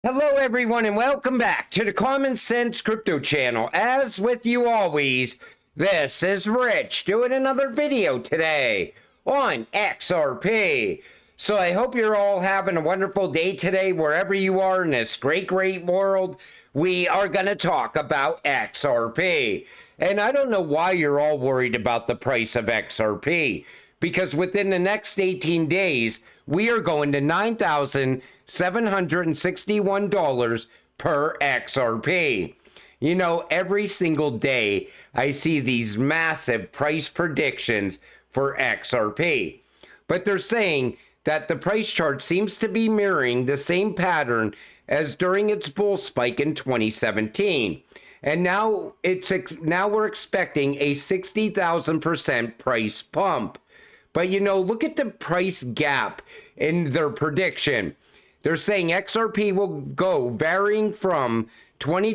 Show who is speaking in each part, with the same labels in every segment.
Speaker 1: Hello everyone and welcome back to the Common Sense Crypto channel. As with you always, this is Rich doing another video today on XRP. So I hope you're all having a wonderful day today wherever you are in this great world. We are going to talk about XRP. And I don't know why you're all worried about the price of XRP, because within the next 18 days, we are going to $9,761 per XRP. You know, every single day I see these massive price predictions for XRP. But they're saying that the price chart seems to be mirroring the same pattern as during its bull spike in 2017. And now we're expecting a 60,000% price pump. But you know, look at the price gap in their prediction. They're saying XRP will go varying from $20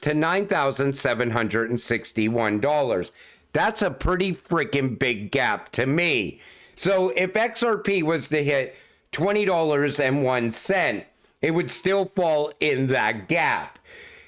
Speaker 1: to $9,761. That's a pretty freaking big gap to me. So if XRP was to hit $20.01, it would still fall in that gap.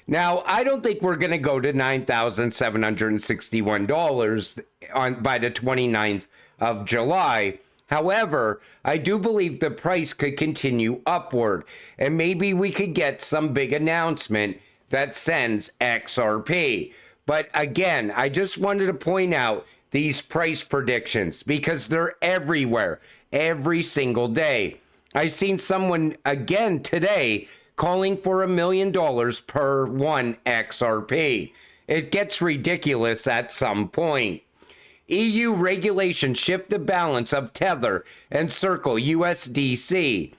Speaker 1: Now, I don't think we're going to go to $9,761 by the 29th of July. However, I do believe the price could continue upward, and maybe we could get some big announcement that sends XRP. But again, I just wanted to point out these price predictions because they're everywhere, every single day. I seen someone again today calling for $1 million per one XRP. It gets ridiculous at some point. EU regulations shift the balance of Tether and Circle USDC.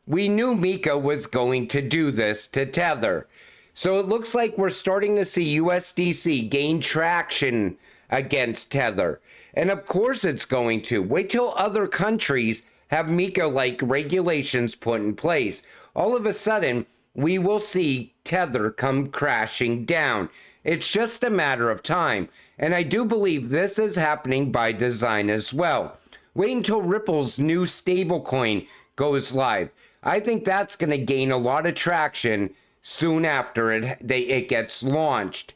Speaker 1: We knew Mika was going to do this to Tether. So it looks like we're starting to see USDC gain traction against Tether. And of course it's going to. Wait till other countries have Mika-like regulations put in place. All of a sudden, we will see Tether come crashing down. It's just a matter of time. And I do believe this is happening by design as well. Wait until Ripple's new stablecoin goes live. I think that's going to gain a lot of traction soon after it gets launched.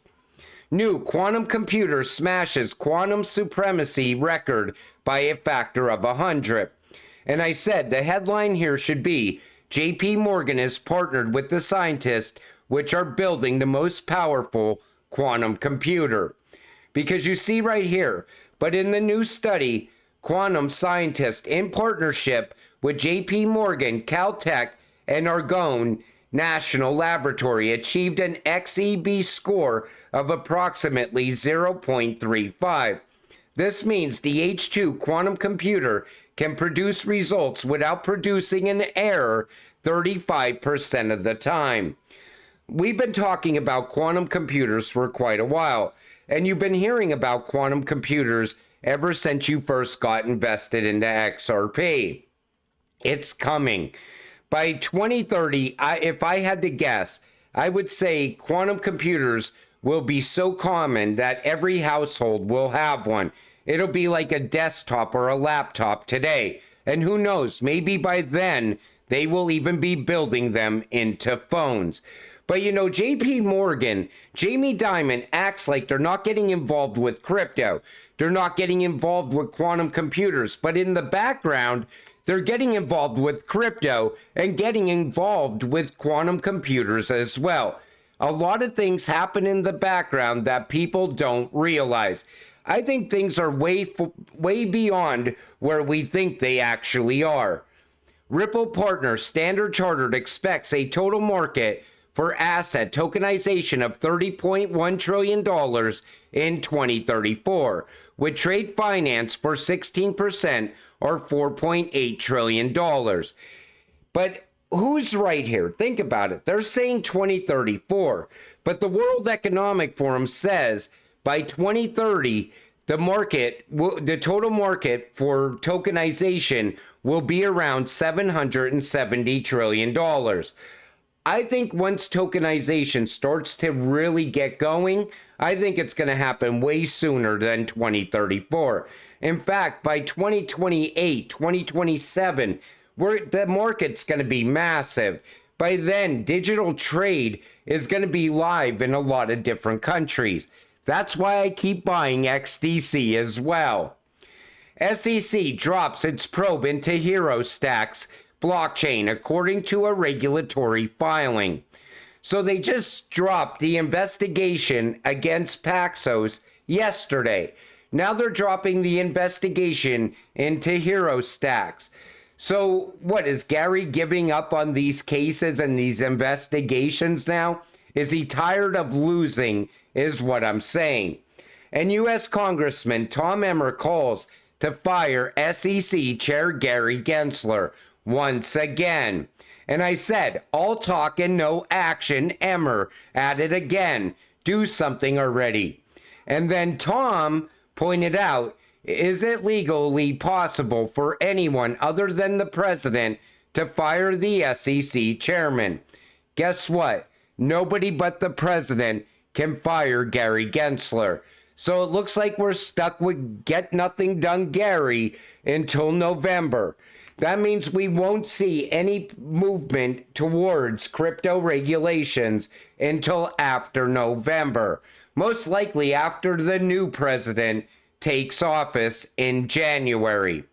Speaker 1: New quantum computer smashes quantum supremacy record by a factor of 100. And I said the headline here should be, JP Morgan is partnered with the scientists which are building the most powerful quantum computer. Because you see right here, but in the new study, quantum scientists in partnership with JP Morgan, Caltech, and Argonne National Laboratory achieved an XEB score of approximately 0.35. This means the H2 quantum computer can produce results without producing an error 35% of the time. We've been talking about quantum computers for quite a while, and you've been hearing about quantum computers ever since you first got invested into XRP. It's coming. By 2030, if I had to guess, I would say quantum computers will be so common that every household will have one. It'll be like a desktop or a laptop today. And who knows, maybe by then they will even be building them into phones. But you know, JP Morgan, Jamie Dimon acts like they're not getting involved with crypto. They're not getting involved with quantum computers. But in the background, they're getting involved with crypto and getting involved with quantum computers as well. A lot of things happen in the background that people don't realize. I think things are way beyond where we think they actually are. Ripple partner Standard Chartered expects a total market for asset tokenization of $30.1 trillion in 2034, with trade finance for 16% or $4.8 trillion. But who's right here? Think about it. They're saying 2034, but the World Economic Forum says by 2030, the total market for tokenization will be around $770 trillion. I think once tokenization starts to really get going, I think it's going to happen way sooner than 2034. In fact, by 2028, 2027, the market's going to be massive. By then, digital trade is going to be live in a lot of different countries. That's why I keep buying XDC as well. SEC drops its probe into HeroStack's blockchain according to a regulatory filing. So they just dropped the investigation against Paxos yesterday. Now they're dropping the investigation into HeroStacks. So what, is Gary giving up on these cases and these investigations now? Is he tired of losing, is what I'm saying. And U.S. Congressman Tom Emmer calls to fire SEC Chair Gary Gensler once again. And I said, all talk and no action. Emmer added again, do something already. And then Tom pointed out, is it legally possible for anyone other than the president to fire the SEC chairman? Guess what? Nobody but the president can fire Gary Gensler. So it looks like we're stuck with Get Nothing Done Gary until November. That means we won't see any movement towards crypto regulations until after November. Most likely after the new president takes office in January.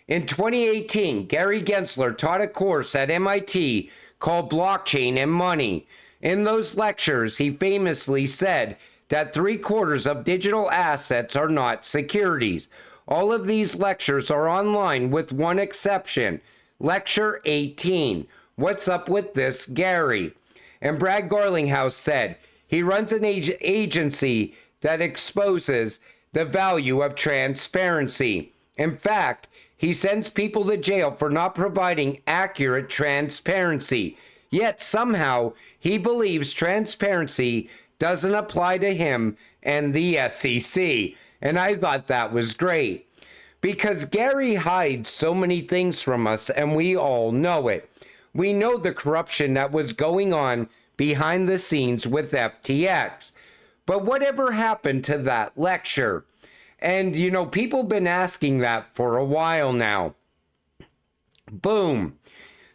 Speaker 1: In 2018, Gary Gensler taught a course at MIT called Blockchain and Money. In those lectures, he famously said that 3/4 of digital assets are not securities. All of these lectures are online with one exception. Lecture 18. What's up with this, Gary? And Brad Garlinghouse said he runs an agency that exposes the value of transparency. In fact, he sends people to jail for not providing accurate transparency. Yet somehow he believes transparency doesn't apply to him and the SEC. And I thought that was great. Because Gary hides so many things from us, and we all know it. We know the corruption that was going on behind the scenes with FTX. But whatever happened to that lecture? And, you know, people have been asking that for a while now. Boom.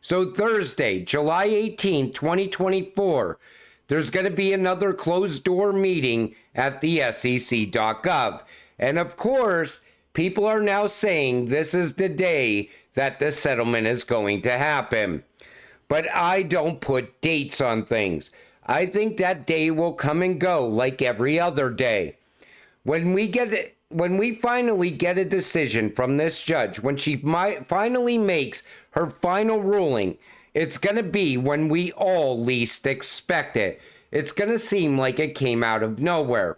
Speaker 1: So Thursday, July 18, 2024, there's going to be another closed-door meeting at the SEC.gov. And of course, people are now saying this is the day that the settlement is going to happen. But I don't put dates on things. I think that day will come and go like every other day. When we finally get a decision from this judge, when she finally makes her final ruling, it's going to be when we all least expect it. It's going to seem like it came out of nowhere.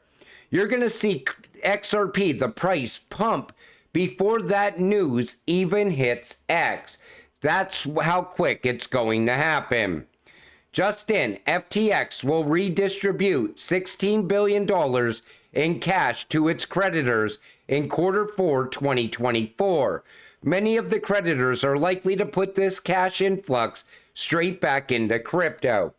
Speaker 1: You're going to see XRP, the price, pump before that news even hits X. That's how quick it's going to happen. Just in, FTX will redistribute $16 billion in cash to its creditors in Q4 2024. Many of the creditors are likely to put this cash influx straight back into crypto.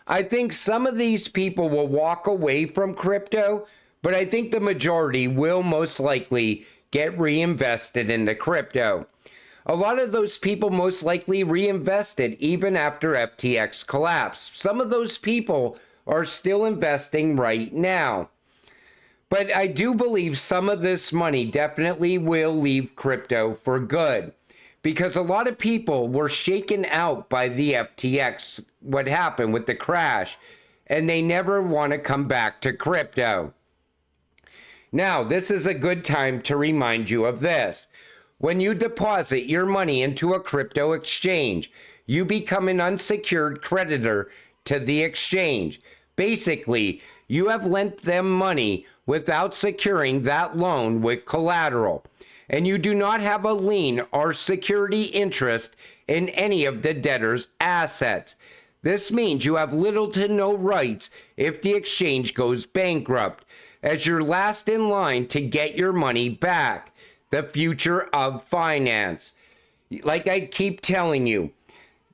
Speaker 1: I think some of these people will walk away from crypto, but I think the majority will most likely get reinvested into crypto. A lot of those people most likely reinvested even after FTX collapsed. Some of those people are still investing right now. But I do believe some of this money definitely will leave crypto for good. Because a lot of people were shaken out by the FTX, what happened with the crash, and they never want to come back to crypto. Now, this is a good time to remind you of this. When you deposit your money into a crypto exchange, you become an unsecured creditor to the exchange. Basically, you have lent them money without securing that loan with collateral, and you do not have a lien or security interest in any of the debtor's assets. This means you have little to no rights if the exchange goes bankrupt, as you're last in line to get your money back. The future of finance. Like I keep telling you,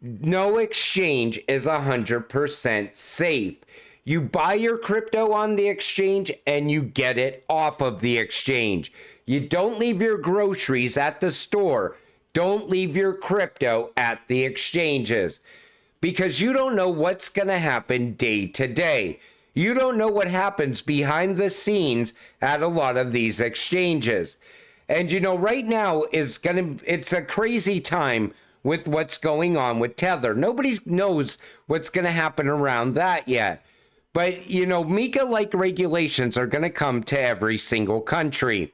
Speaker 1: no exchange is 100% safe. You buy your crypto on the exchange and you get it off of the exchange. You don't leave your groceries at the store. Don't leave your crypto at the exchanges. because you don't know what's going to happen day to day. You don't know what happens behind the scenes at a lot of these exchanges. And right now it's a crazy time with what's going on with Tether. Nobody knows what's going to happen around that yet. But, MiCA-like regulations are going to come to every single country.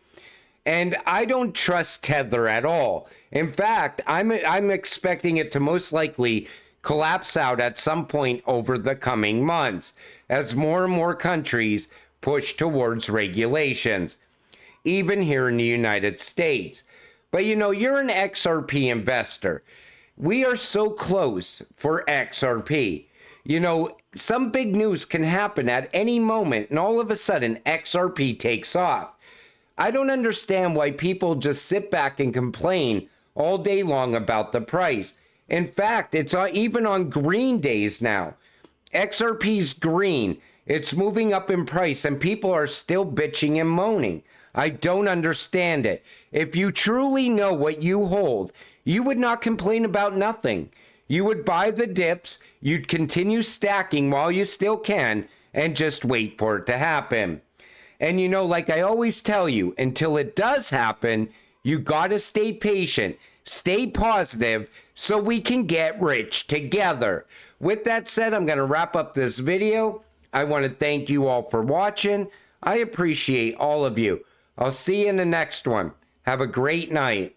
Speaker 1: And I don't trust Tether at all. In fact, I'm expecting it to most likely collapse out at some point over the coming months as more and more countries push towards regulations, even here in the United States. But you're an XRP investor. We are so close for XRP. Some big news can happen at any moment, and all of a sudden XRP takes off. I don't understand why people just sit back and complain all day long about the price. In fact, it's even on green days now. XRP's green. It's moving up in price, and people are still bitching and moaning. I don't understand it. If you truly know what you hold, you would not complain about nothing. You would buy the dips, you'd continue stacking while you still can, and just wait for it to happen. And like I always tell you, until it does happen, you gotta stay patient, stay positive, so we can get rich together. With that said, I'm gonna wrap up this video. I want to thank you all for watching. I appreciate all of you. I'll see you in the next one. Have a great night.